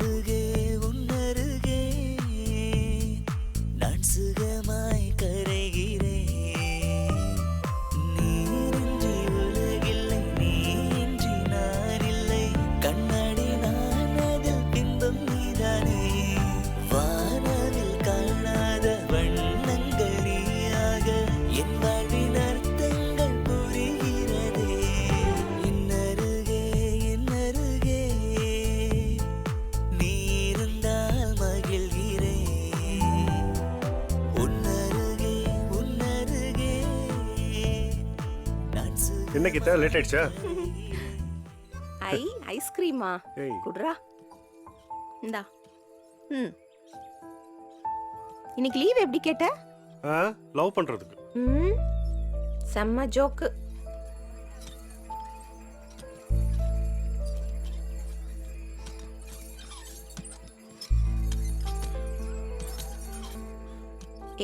உன்னருகே உன்னருகே நான் சுகமாய் கரைகிறேன். நீரின்றி உலகில்லை, நீயின்றி நான் இல்லை. கண்ணாடி நான், அதில் பிம்பம் நீதானே. வானவில் காணாத வண்ணங்கள் நீயாக என் வாழ்வின் அர்த்தங்கள் புரிகிறதே. இன்னருகே இன்னருகே நீ இருந்தால் மகிழ்கிறேன். உன்னருகே உன்னருகே நான் என்ன கீதா லேட் ஆயிடுச்சா? ஐஸ்கிரீமா ஏய் குடுறா. இந்தா. இன்னைக்கு லீவ் எப்படி கேட்ட? லவ் பண்றதுக்கு. செம்ம ஜோக்கு.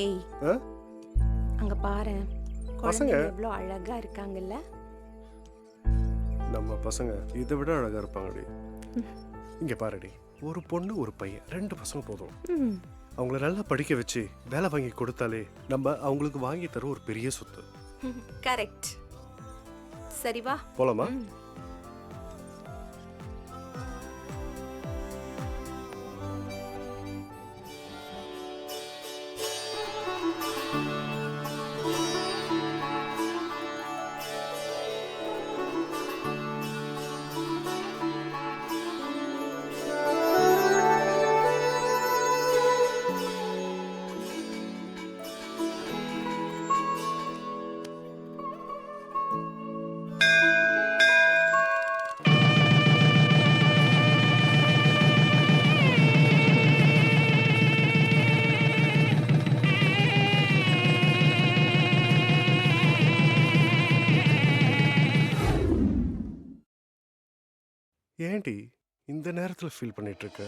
ஏய் அங்க பாரு, பசங்க குழந்தைங்க எவ்வளவு அழகா இருக்காங்கல்ல. நம்ம பசங்க இதை விட அழகா இருப்பாங்கடி. இங்க பாருடி, ஒரு பொண்ணு ஒரு பையன், 2 பசங்க போதும். அவங்கள நல்லா படிக்க வச்சு வேலை வாங்கி கொடுத்தாலே நம்ம அவங்களுக்கு வாங்கி தர ஒரு பெரிய சொத்து. கரெக்ட். சரி வா போலாமா? ஏன்டி இந்த நேரத்துல ஃபீல் பண்ணிட்டு இருக்க?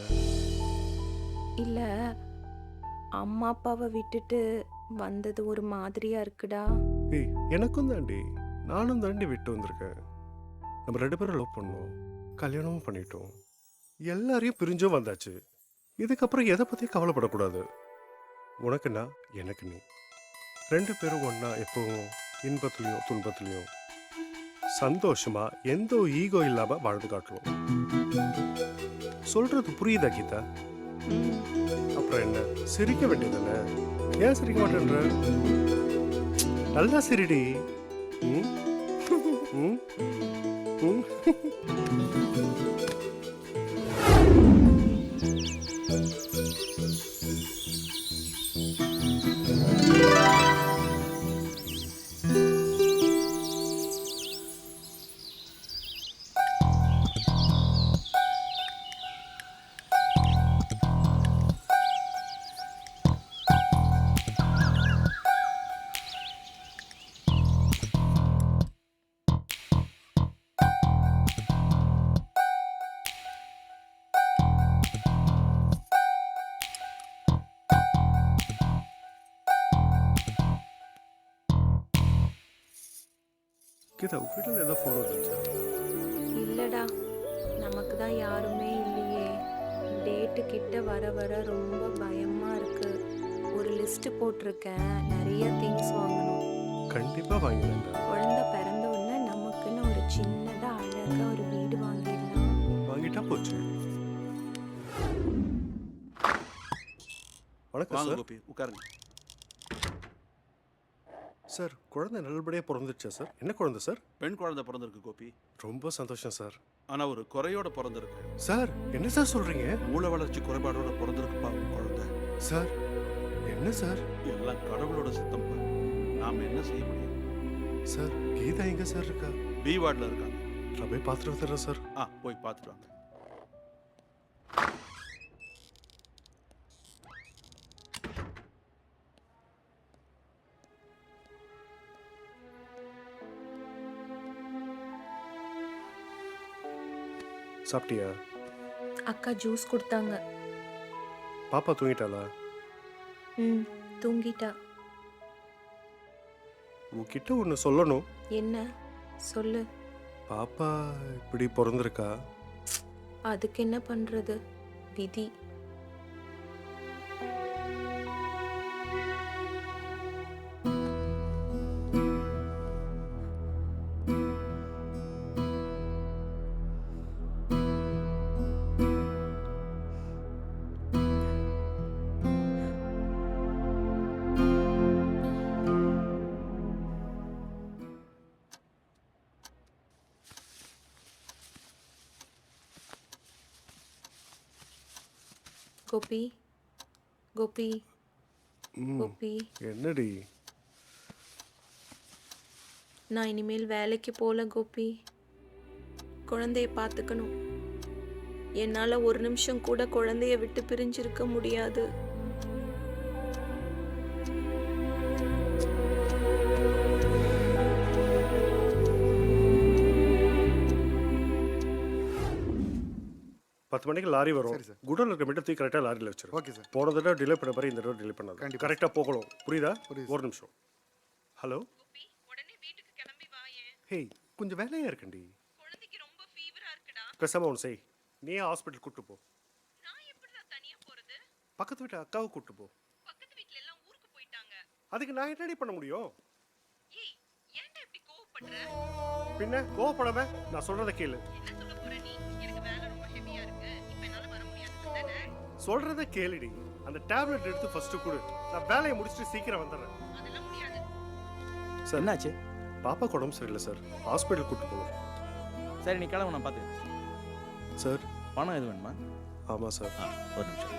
இல்ல, அம்மா அப்பாவை விட்டுட்டு வந்தது ஒரு மாதிரியா இருக்குடா. ஏய் எனக்கும் தாண்டி, நானும் தாண்டி விட்டு வந்திருக்கேன். நம்ம 2 பேரும் லவ் பண்ணோம், கல்யாணமும் பண்ணிட்டோம், எல்லாரையும் பிரிஞ்சும் வந்தாச்சு. இதுக்கப்புறம் எதை பத்தி கவலைப்படக்கூடாது. உனக்கு நான், எனக்கு நீ, 2 பேரும் ஒன்னா எப்பவும் இன்பத்திலையும் துன்பத்திலையும் சந்தோஷமா எந்த ஈகோ இல்லாம வாழ்ந்து காட்டுவோம். சொல்றது புரியுதா கீதா? அப்புறம் என்ன, சிரிக்க வேண்டியதானே? ஏன் சிரிக்க மாட்டேன்ற? நல்லா சிரிடி. கீதா வீட்டில் ஏதோ ஃபோன் வந்துச்சா? இல்லடா, நமக்கு தான் யாருமே இல்லையே. டேட்டு கிட்ட வர வர ரொம்ப பயமா இருக்கு. ஒரு லிஸ்ட் போட்டிருக்கேன், நிறைய திங்ஸ் வாங்கணும். கண்டிப்பா வாங்கிடா. குழந்தை பிறந்த உடனே நமக்குன்னு ஒரு சின்னதா அழகா ஒரு வீடு வாங்கிடலாம். வாங்கிட்டா போச்சு. வணக்கம் சார். கோபி, உட்காருங்க. சார், குழந்தை நல்லபடியாக பிறந்துச்சா சார்? என்ன குழந்தை சார்? பெண் குழந்தை பிறந்திருக்கு கோபி. ரொம்ப சந்தோஷம் சார். ஆனா ஒரு குறையோட பிறந்திருக்கு. சார் என்ன சார் சொல்றீங்க? மூளை வளர்ச்சி குறைபாடோட பிறந்திருக்குப்பா குழந்தை. சார் என்ன சார்? எல்லாம் கடவுளோட சித்தம். நாம என்ன செய்ய முடியும்? சார் கீதா எங்க சார் இருக்கா? பி வார்டில் இருக்காங்க. நான் போய் பார்த்துட்டு வந்துடுறேன் சார். போய் பார்த்துட்டு வாங்க. சாப்பிட்டியா? அக்கா ஜூஸ் கொடுத்தாங்க. பாப்பா தூங்கிட்டாளா? தூங்கிட்டா. உன்கிட்ட ஒன்று சொல்லணும். என்ன சொல்லு. பாப்பா இப்படி பிறந்திருக்கா. அதுக்கு என்ன பண்றது, விதி. கோபி, கோபி, ம், கோபி, என்னடி? நான் இனிமேல் வேலைக்கு போகல கோபி. குழந்தைய பார்த்துக்கணும். என்னால் ஒரு நிமிஷம் கூட குழந்தைய விட்டு பிரிஞ்சிருக்க முடியாது. பத்து மணிக்கு லாரி வரும். சரி சார். குடோன்ல இருக்க மீட்டர் தூக்கி கரெக்டாக லாரியில் வச்சிரு. Okay sir. போன தடவை டிலே பண்ண பாரு, இந்த தடவை டிலே பண்ணாது. கண்டிப்பா. கரெக்டாக போகணும். புரியுதா? புரியுது ஒரு நிமிஷம். ஹலோ, உடனே வீட்டுக்கு கிளம்பி வாயே. ஹேய், கொஞ்சம் வேலையாக இருக்கண்டி. குழந்தைக்கு ரொம்ப ஃபீவரா இருக்குடா. பேசாம ஒன்று செய், நீயே ஹாஸ்பிட்டல் கூட்டு போ. நான் எப்படிடா தனியா போறது? பக்கத்து வீட்டு அக்காவை கூட்டு போ. பக்கத்து வீட்ல எல்லாம் ஊருக்கு போயிட்டாங்க. அதுக்கு நான் என்னடி பண்ண முடியும்? ஏய், ஏன்டா இப்படி கோவப்படுற? பின்ன கோவப்படாம நான் சொல்றத கேளு. என்ன சொல்ல போற நீ? எனக்கு வேலை ரொம்ப ஹெவியா இருக்கு. இப்போ என்னால வர முடியாது தானே? சொல்றத கேளுடி. அந்த டேப்லெட் எடுத்து ஃபர்ஸ்ட் கொடு. நான் வேலையை முடிச்சுட்டு சீக்கிரம் வந்துடுறேன். அதெல்லாம் முடியாது. சார், என்னாச்சு? பாப்பா உடம்பு சரியில்லை சார், ஹாஸ்பிட்டல் கூட்டு போவோம். சரி, நீ கிளம்பு, நான் பார்த்துக்கிறேன். சார், பணம் எது வேணுமா? ஆமாம் சார். ஒரு நிமிஷம்.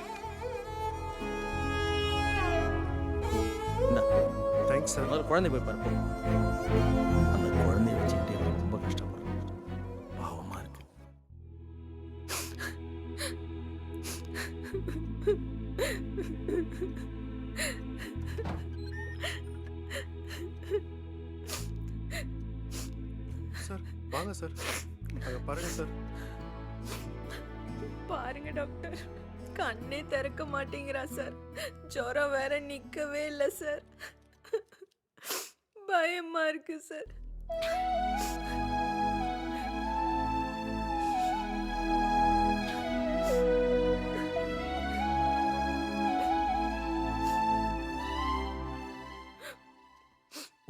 இந்தா, தேங்க்ஸ் சார். முதல்ல குழந்தை போய் பாரு. அந்த குழந்தைய வச்சுக்கிட்டே அவன் ரொம்ப கஷ்டப்படுறான். பாவமா இருக்கு. சார் வாங்க சார், அங்கே பாருங்க சார். பாருங்க டாக்டர், கண்ணே திறக்க மாட்டேங்கிறா சார். ஜுரம் வேற நிக்கவே இல்லை சார். பயமா இருக்கு சார்.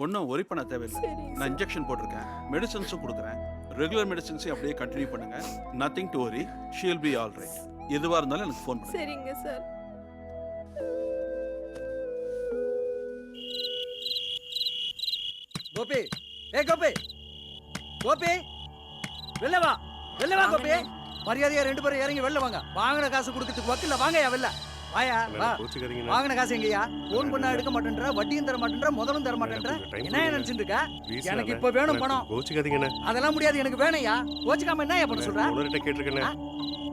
ஒன்றும் ஒரி பண்ண தேவையில்லை. சரிங்க நான் சார். இன்ஜெக்ஷன் போட்டிருக்கேன், மெடிசன்ஸும் கொடுக்குறேன். ரெகுலர் மெடிசன்ஸையும் அப்படியே கண்டினியூ பண்ணுங்க. Nothing to worry, she'll be all right. எதுவாக இருந்தாலும் எனக்கு ஃபோன் பண்ணுங்க. சரிங்க சார். கோபி, ஏ கோபி, கோபி, வெளில வா, வெளில வா கோபி. மரியாதையா 2 பேரும் இறங்கி வெளில வாங்க. வாங்கின காசு கொடுக்கறதுக்கு வக்கில்ல, வாங்கயா வெளில. வாயா, வா. கோச்சுக்காதீங்க. வாங்கின காசு எங்கயா? போன் பண்ணா எடுக்க மாட்டேன்ற, வட்டியும் தர மாட்டேன்ற, முதலும் தர மாட்டேன்ற. என்ன நினைச்சிட்டு இருக்க? எனக்கு இப்ப வேணும் பணம். கோச்சுக்காதீங்கண்ணே. அதெல்லாம் முடியாது, எனக்கு வேணும்யா. கோச்சுக்காம என்ன பண்ண சொல்ற? உணர்கிட்ட கேட்டிருக்கேண்ணே.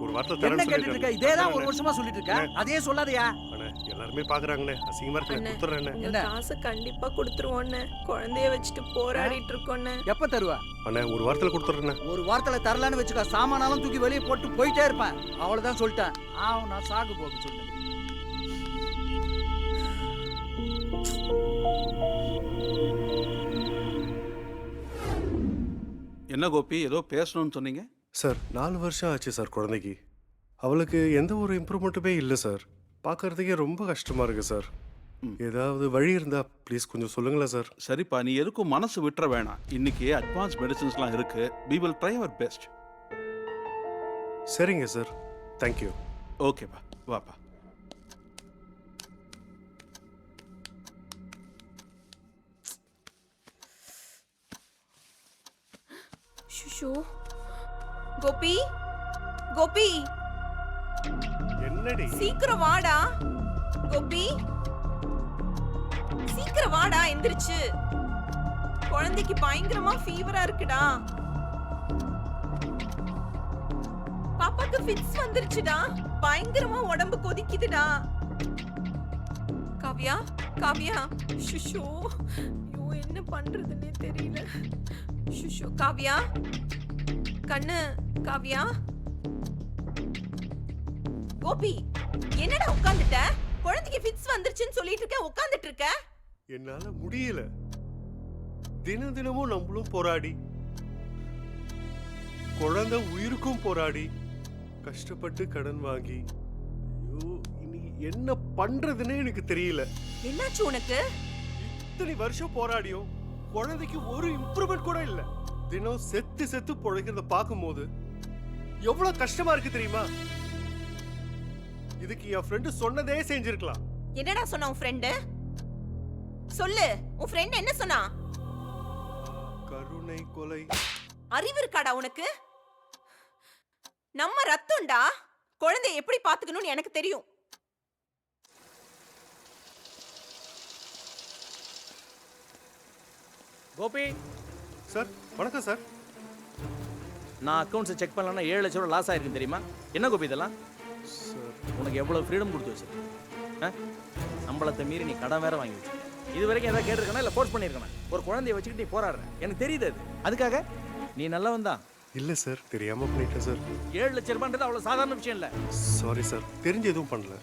ஒரு வார்த்தை என்ன தரேன்னு கேட்டுட்டு இருக்க? சொல்லிருக்கேன். இதேதான் ஒரு வருஷமா சொல்லிட்டு இருக்க. அதே சொல்லாதயா. அண்ணே, எல்லாருமே பாக்குறாங்கண்ணே, அசிங்கமா இருக்கு. அண்ணே. கொடுத்துறேண்ணே. உங்க என்ன? காசை கண்டிப்பா கொடுத்துருவோன்னு குழந்தைய வச்சுட்டு போராடிட்டு இருக்கோன்னு. எப்ப தருவ? அண்ணே, ஒரு வாரத்துல கொடுத்துறேண்ணே. ஒரு வாரத்துல தரலான்னு வச்சுக்க, சாமானாலும் தூக்கி வெளியே போட்டு போயிட்டே இருப்பேன். அவ்வளவுதான் சொல்லிட்டேன். நான் சாகு போக சொல்லிட்டேன். என்ன கோபி, ஏதோ பேசணும்னு சொன்னீங்க? சார், 4 வருஷம் ஆச்சு சார் குழந்தைக்கு. அவளுக்கு எந்த ஒரு இம்ப்ரூவ்மெண்ட்டுமே இல்லை சார். பார்க்கறதுக்கே ரொம்ப கஷ்டமா இருக்கு சார். ஏதாவது வழி இருந்தா ப்ளீஸ் கொஞ்சம் சொல்லுங்களேன் சார். சரிப்பா, நீ எதுக்கும் மனசு விட்டுற வேணாம். இன்னைக்கு அட்வான்ஸ் மெடிசன்ஸ்லாம் இருக்கு. we will try our best. சரிங்க சார், தேங்க்யூ. ஓகேப்பா, வாப்பா. ஷுஷோ. கோபி, கோபி, என்னடி? சீக்கிரம் வாடா. கோபி, சீக்கிரம் வாடா, எந்திரிச்சு. குழந்தைக்கு பயங்கரமா ஃபீவரா இருக்குடா. பாப்பாக்கு ஃபிட்ஸ் வந்துருச்சுடா. பயங்கரமா உடம்பு கொதிக்குதுடா. காவ்யா, காவ்யா, ஷுஷோ. ஐயோ, என்ன பண்றதுன்னே தெரியல. ஷுஷோ, காவ்யா, கண்ணு, காவ்யா. கோபி, என்னடா உட்கார்ந்துட்ட? குழந்தைக்கு ஃபிட்ஸ் வந்துருச்சுன்னு சொல்லிட்டு இருக்க, உட்கார்ந்துட்டு இருக்க. என்னால முடியல. தினமும் நம்மளும் போராடி, குழந்தை உயிருக்கும் போராடி, கஷ்டப்பட்டு கடன் வாங்கி ஐயோ, இனி என்ன பண்றதுன்னே எனக்கு தெரியல. என்னாச்சு உனக்கு? இத்தனை வருஷம் போராடியும் குழந்தைக்கு ஒரு இம்ப்ரூவ்மெண்ட் கூட இல்ல. தினம் செத்து செத்து பொழைக்கிறத பார்க்கும்போது எவ்வளவு கஷ்டமா இருக்கு தெரியுமா? இதுக்கு என் ஃப்ரெண்டு சொன்னதே செஞ்சிருக்கலாம். என்னடா சொன்னா உன் ஃப்ரெண்டு? சொல்லு, உன் ஃப்ரெண்ட் என்ன சொன்னா? கருணை கொலை. அறிவு இருக்காடா உனக்கு? நம்ம ரத்தம்டா. குழந்தைய எப்படி பாத்துக்கணும்னு எனக்கு தெரியும். கோபி, சார் வணக்கம் சார். நான் அக்கௌண்ட்ஸை செக் பண்ணலன்னா 7 லட்சம் ரூபா லாஸ் ஆயிருக்குன்னு தெரியுமா? என்ன கோபி இதெல்லாம்? சார் உனக்கு எவ்வளோ ஃப்ரீடம் கொடுத்து வச்சிருக்க? சம்பளத்தை மீறி நீ கடன் வேற வாங்கி வச்சு இது வரைக்கும் எதாவது கேட்டிருக்கனா இல்லை ஃபோர்ஸ் பண்ணியிருக்கேன்? ஒரு குழந்தைய வச்சுக்கிட்டு நீ போராடுற, எனக்கு தெரியுது. அதுக்காக நீ நல்லவன் தான். இல்ல சார், தெரியாம பண்ணிட்டேன் சார். 7 லட்சம் ரூபான்றது அவ்வளோ சாதாரண விஷயம் இல்லை. சாரி சார், தெரிஞ்சு எதுவும் பண்ணல.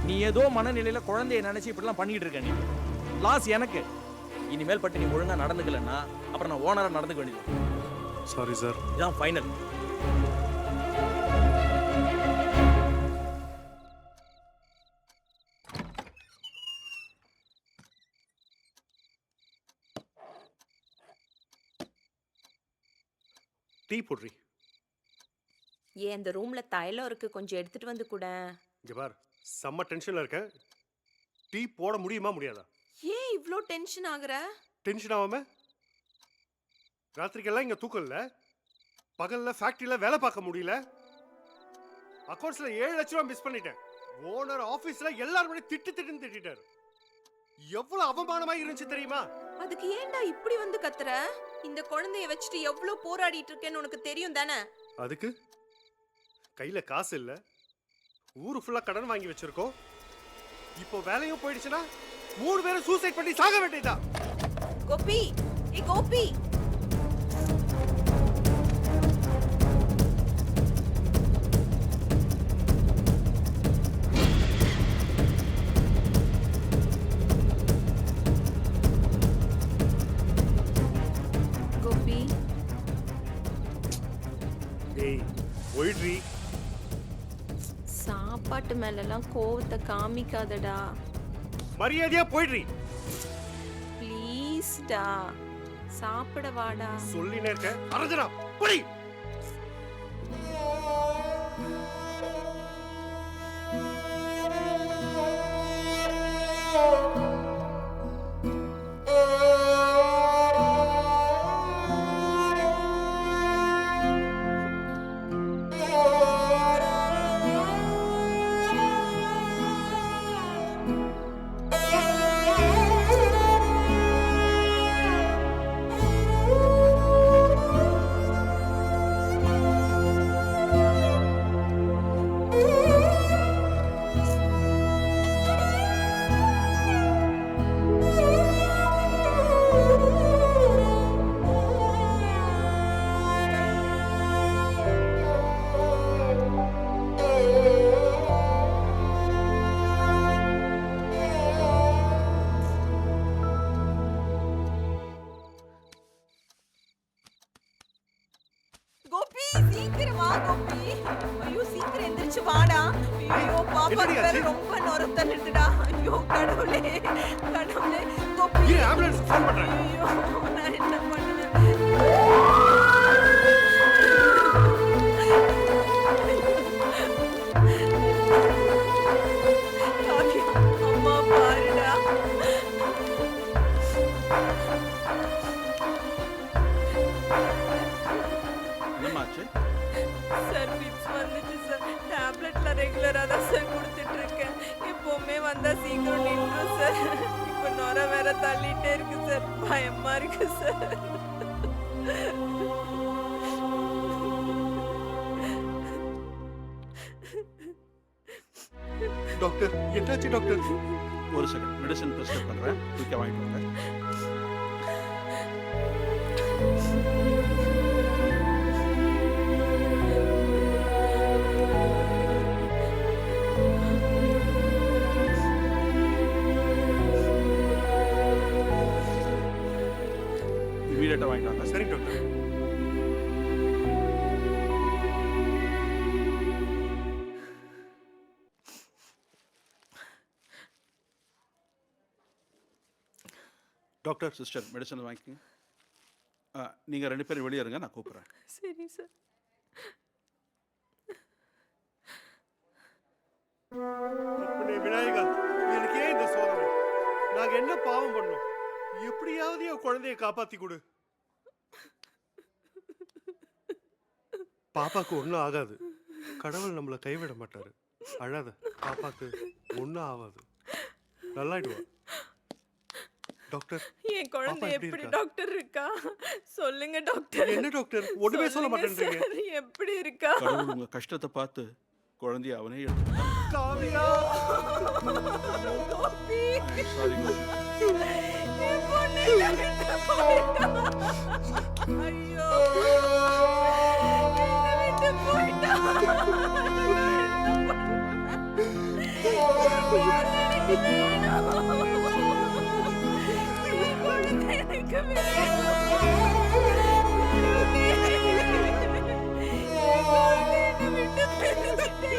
நீ ஏதோ மனநிலையில் குழந்தைய நினைச்சு இப்படிலாம் பண்ணிக்கிட்டு இருக்க. நீ லாஸ் எனக்கு. இனிமேல் பட்டு நீ ஒழுங்கா நடந்துக்கலன்னா அப்புறம் நான் ஓனராக நடந்துக்க வேண்டியது. Sorry sir. இதான் ஃபைனல். டீ போடுறி. ஏன் இந்த ரூம்ல தைலம் இருக்கு, கொஞ்சம் எடுத்துட்டு வந்து கூட. இங்க பார், செம்ம டென்ஷன்ல இருக்கேன். டீ போட முடியுமா முடியாதா? ஏன் இவ்ளோ டென்ஷன் ஆகுற? டென்ஷன் ஆகாம ராத்திரிக்கெல்லாம் இங்க தூக்கம் இல்ல, பகல்ல ஃபேக்டரியில வேலை பார்க்க முடியல, அக்கௌண்ட்ஸ்ல 7 லட்சம் ரூபாய் மிஸ் பண்ணிட்டேன். ஓனர் ஆபீஸ்ல எல்லாரும் திட்டுன்னு திட்டாரு. எவ்வளவு அவமானமா இருந்துச்சு தெரியுமா? அதுக்கு ஏன்டா இப்படி வந்து கத்துற? இந்த குழந்தைய வச்சுட்டு எவ்ளோ போராடிட்டு இருக்கேன்னு உனக்கு தெரியும் தானே? அதுக்கு கையில காசு இல்ல, ஊரு ஃபுல்லா கடன் வாங்கி வச்சிருக்கோம். இப்போ வேலையும் போயிடுச்சுன்னா 3 பேரும் சூசைட் பண்ணி சாக வேண்டியதா? கோபி, ஏ கோபி, கோபி, டேய் போயிடுறீ. சாப்பாட்டு மேலெல்லாம் கோவத்தை காமிக்காதடா மரியாதையா போயிடுறீ. ப்ளீஸ்டா, சாப்பிட வாடா. சொல்லினே இருக்க. அரஞ்சனா போடி. கோபி சீக்கிரம் வா கோபி. ஐயோ சீக்கிரம் எந்திரிச்சு வாடா. ஐயோ பாப்பா என்னடி வேற ஆச்சு? ரொம்ப நொறுத்தல் இருக்குடா. ஐயோ கடவுளே கடவுளே. கோபி, இரு, ஆம்புலன்ஸ் ஃபோன் பண்றேன். ஐயோ நான் என்ன பண்ணுவேன்? காக்கி, அம்மா பாருடா. என்னமாச்சு? சார் ஃபிட்ஸ் வந்துச்சு சார். டேப்லெட்ல ரெகுலரா தான் சார் கொடுத்துட்டு இருக்கேன். எப்பவுமே வந்தா சீக்கிரம் நின்றும் சார். இப்போ நொர வேற தள்ளிட்டே இருக்கு சார். பயமா இருக்கு சார். டாக்டர் என்னாச்சு டாக்டர்? ஒரு செகண்ட், மெடிசன் ப்ரிஸ்கிரைப் பண்ணுறேன், குயிக்காக வாங்கிட்டு வாங்க. இமீடியட்டாக வாங்கிட்டு வாங்க. சரி டாக்டர். டாக்டர் சிஸ்டர் மெடிசன் வாங்கிக்கோங்க. நீங்கள் 2 பேரும் வெளியே இருங்க, நான் கூப்பிட்றேன். சரி சார். அப்பனே விநாயகா, எனக்கு ஏன் இந்த சோதனை? நாங்க என்ன பாவம் பண்ணோம்? எப்படியாவது என் குழந்தைய காப்பாத்தி கொடு. பாப்பாக்கு ஒன்றும் ஆகாது. கடவுள் நம்மளை கைவிட மாட்டாரு. அழாத, பாப்பாக்கு ஒன்றும் ஆகாது. நல்லாயிடுவா. டாக்டர், என் குழந்தை பாப்பா எப்படி எப்படி இருக்கா? டாக்டர் இருக்கா? சொல்லுங்க டாக்டர். என்ன டாக்டர் ஒண்ணுமே சொல்ல சொல்லுங்க மாட்டேன்றீங்க? சார், எப்படி இருக்கா? கடவுள் உங்கள் கஷ்டத்தை பார்த்து குழந்தைய அவனே எடுத்துட்டான். காவியா, கோபி, சாரி கோபி. என் பொண்ணு என்னை விட்டு போயிட்டா. ஐயோ, என்னை விட்டு போயிட்டா. என் பொண்ணு எனக்கு வேணும். என் குழந்தை எனக்கு வேணும். என் குழந்தை என்னை விட்டு பிரிஞ்சுட்டே.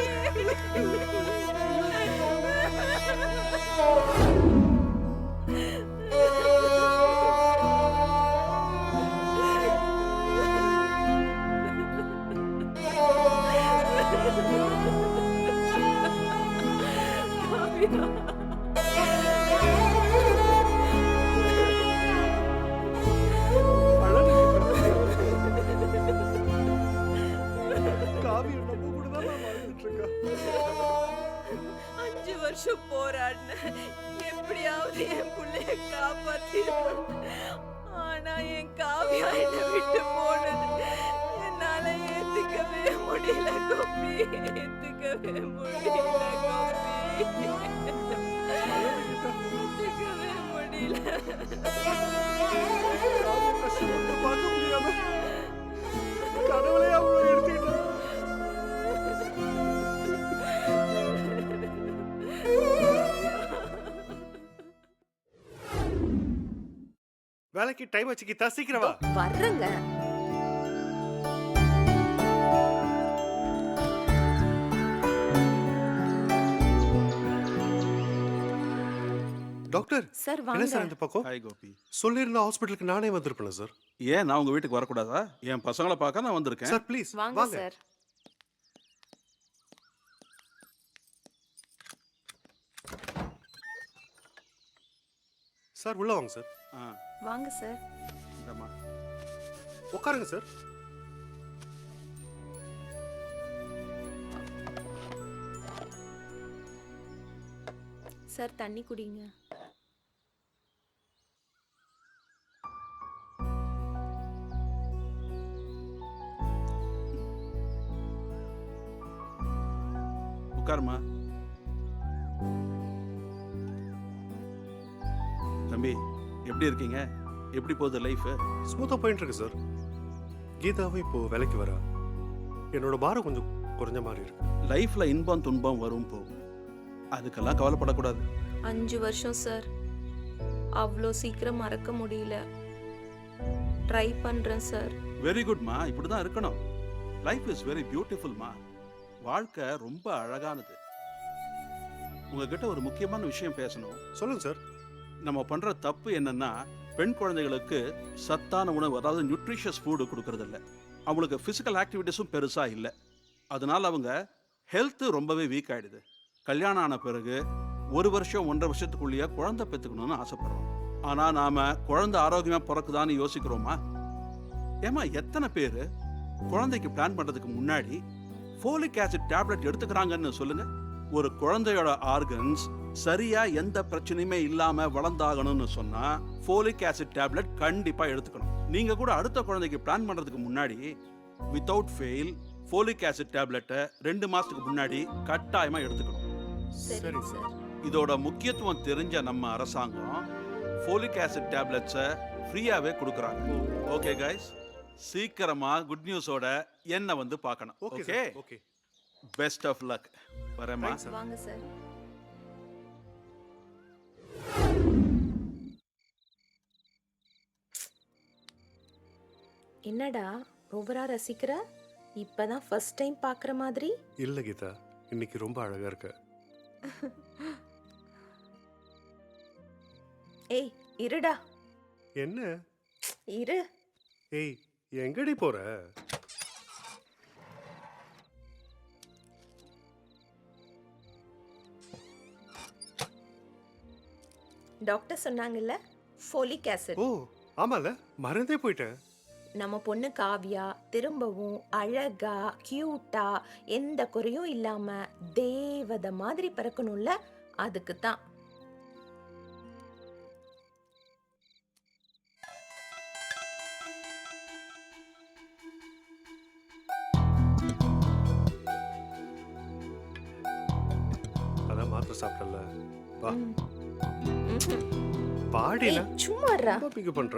காவியா நம்ம கூட தான் வாழ்ந்துட்டு இருக்கா. 5 வருஷம் போராடினேன். எப்படியாவது என் பிள்ளைய காப்பாத்திடணும். ஆனா என் காவியா என்னை விட்டு போனது என்னால ஏத்துக்கவே முடியல கோபி. ஏத்துக்கவே முடியல கோபி. ஏத்துக்கவே முடியல. காவியா கஷ்டப்பட்டு பார்க்க முடியாம கடவுளே அவளை எடுத்துக்கிட்டான். வேலைக்கு டைம் வச்சு கீதா, சீக்கிரம் வா. வர்றேங்க. டாக்டர், சார் என்ன வாங்க. சார் இந்த பக்கம்? ஹாய் கோபி. சொல்லியிருந்த ஹாஸ்பிட்டலுக்கு நானே வந்திருப்பேன் சார். ஏன் நான் உங்கள் வீட்டுக்கு வரக்கூடாதா? என் பசங்களை பார்க்க நான் வந்திருக்கேன். சார் ப்ளீஸ் வாங்க வாங்க. சார். சார் உள்ள வாங்க சார். ஆ, வாங்க சார். இந்தம்மா. உட்காருங்க சார். சார் தண்ணி குடிங்க. உட்காருமா. தம்பி, எப்படி இருக்கீங்க? எப்படி போகுது லைஃப்? ஸ்மூத்தா போயிட்டு இருக்கு சார். கீதாவும் இப்போ வேலைக்கு வரா. என்னோட பாரம் கொஞ்சம் குறைஞ்ச மாதிரி இருக்கு. லைஃப்ல இன்பம் துன்பம் வரும் போகும், அதுக்கெல்லாம் கவலைப்படக்கூடாது. 5 வருஷம் சார். அவ்வளோ சீக்கிரம் மறக்க முடியல. ட்ரை பண்றேன் சார். வெரி குட்மா, இப்படி தான் இருக்கணும். லைஃப் இஸ் வெரி பியூட்டிஃபுல்மா. வாழ்க்கை ரொம்ப அழகானது. உங்ககிட்ட ஒரு முக்கியமான விஷயம் பேசணும். சொல்லுங்க சார். நம்ம பண்ற தப்பு என்னன்னா, பெண் குழந்தைகளுக்கு சத்தான உணவு, அதாவது நியூட்ரிஷியஸ் ஃபுட் கொடுக்கறது இல்லை. அவங்களுக்கு ஃபிசிக்கல் ஆக்டிவிட்டிஸும் பெருசா இல்லை. அதனால அவங்க ஹெல்த் ரொம்பவே வீக் ஆயிடுது. கல்யாணம் ஆன பிறகு 1 வருஷம் 1.5 வருஷத்துக்குள்ளேயே குழந்தை பெற்றுக்கணும்னு ஆசைப்படுறோம். ஆனா நாம குழந்தை ஆரோக்கியமா பிறக்குதான்னு யோசிக்கிறோமா? ஏமா, எத்தனை பேர் குழந்தைக்கு பிளான் பண்றதுக்கு முன்னாடி ஃபோலிக் ஆசிட் டேப்லெட் எடுத்துக்கிறாங்கன்னு சொல்லுங்க. ஒரு குழந்தையோட ஆர்கன்ஸ் சரியா எந்த பிரச்சனையுமே இல்லாம வளர்ந்தாகணும்னு சொன்னா ஃபோலிக் ஆசிட் டேப்லெட் கண்டிப்பா எடுத்துக்கணும். நீங்க கூட அடுத்த குழந்தைக்கு பிளான் பண்றதுக்கு முன்னாடி வித்தவுட் ஃபெயில் ஃபோலிக் ஆசிட் டேப்லெட்டை 2 மாசத்துக்கு முன்னாடி கட்டாயமா எடுத்துக்கணும். சரிங்க சார். இதோட முக்கியத்துவம் தெரிஞ்ச நம்ம அரசாங்கம் ஃபோலிக் ஆசிட் டேப்லெட்ஸை ஃப்ரீயாவே கொடுக்குறாங்க. ஓகே கைஸ், சீக்கிரமா குட் நியூஸோட என்ன வந்து பார்க்கணும். Okay okay, sir. Okay. Best of luck. வரேம்மா. Thanks, sir. வாங்க சார். என்னடா ஓவரா ரசிக்கிற? இப்பதான் ஃபர்ஸ்ட் டைம் பார்க்குற மாதிரி. இல்ல கீதா, இன்னைக்கு ரொம்ப அழகா இருக்க. ஏய் இருடா. என்ன? இரு. ஏய், எங்கடி போற? டாக்டர் சொன்னாங்கல்ல, ஃபோலிக் ஆசிட். ஓ ஆமால, மறந்தே போயிட்டேன். நம்ம பொண்ணு காவ்யா திரும்பவும் அழகா கியூட்டா எந்த குறையும் இல்லாம தேவதை மாதிரி பிறக்கணும்ல, அதுக்கு தான். அதான் மாத்திரை சாப்பிட்டல. வா ம்ஹும். பாடில ஏய், சும்மா இருடா. பிக்கு பண்ற.